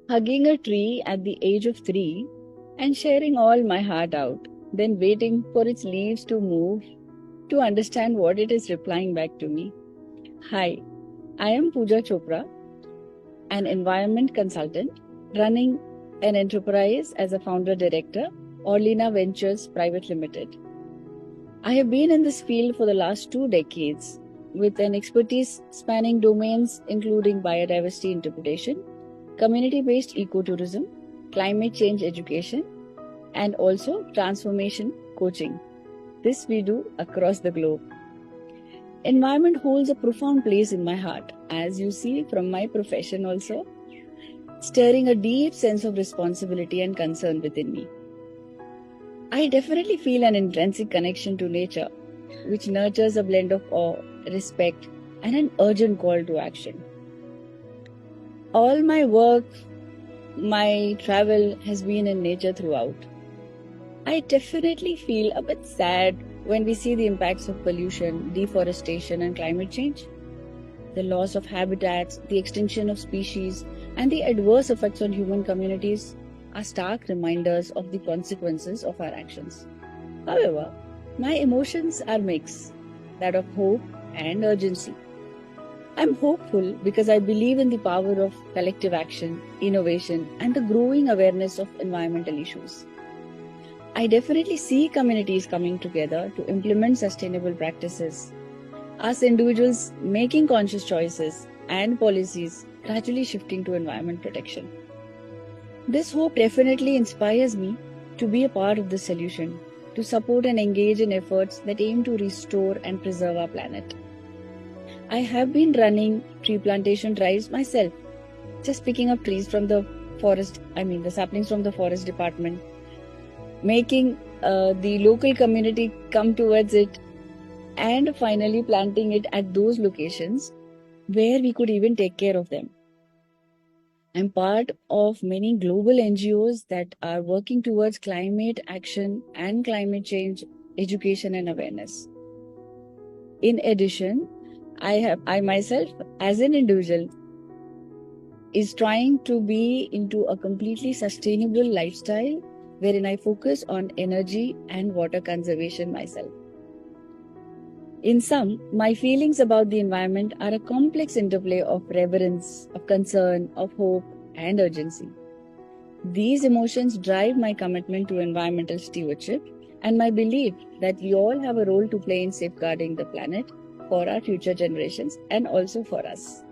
hugging a tree at the age of 3 and sharing all my heart out, then waiting for its leaves to move to understand what it is replying back to me. Hi, I am Pooja Chopra, an environment consultant running an enterprise as a founder director, Orlina Ventures Private Limited. I have been in this field for the last 2 decades with an expertise spanning domains including biodiversity interpretation, community-based ecotourism, climate change education, and also transformation coaching. This we do across the globe. Environment holds a profound place in my heart, as you see from my profession also, stirring a deep sense of responsibility and concern within me. I definitely feel an intrinsic connection to nature, which nurtures a blend of awe, respect, and an urgent call to action. All my work, my travel has been in nature throughout. I definitely feel a bit sad when we see the impacts of pollution, deforestation, and climate change. The loss of habitats, the extinction of species, and the adverse effects on human communities are stark reminders of the consequences of our actions. However, my emotions are mixed, that of hope and urgency. I'm hopeful because I believe in the power of collective action, innovation, and the growing awareness of environmental issues. I definitely see communities coming together to implement sustainable practices, us individuals making conscious choices and policies gradually shifting to environment protection. This hope definitely inspires me to be a part of the solution, to support and engage in efforts that aim to restore and preserve our planet. I have been running tree plantation drives myself, just picking up trees from the the saplings from the forest department, making the local community come towards it, and finally planting it at those locations where we could even take care of them. I'm part of many global NGOs that are working towards climate action and climate change education and awareness. In addition, I myself, as an individual, is trying to be into a completely sustainable lifestyle wherein I focus on energy and water conservation myself. In sum, my feelings about the environment are a complex interplay of reverence, of concern, of hope, and urgency. These emotions drive my commitment to environmental stewardship and my belief that we all have a role to play in safeguarding the planet for our future generations and also for us.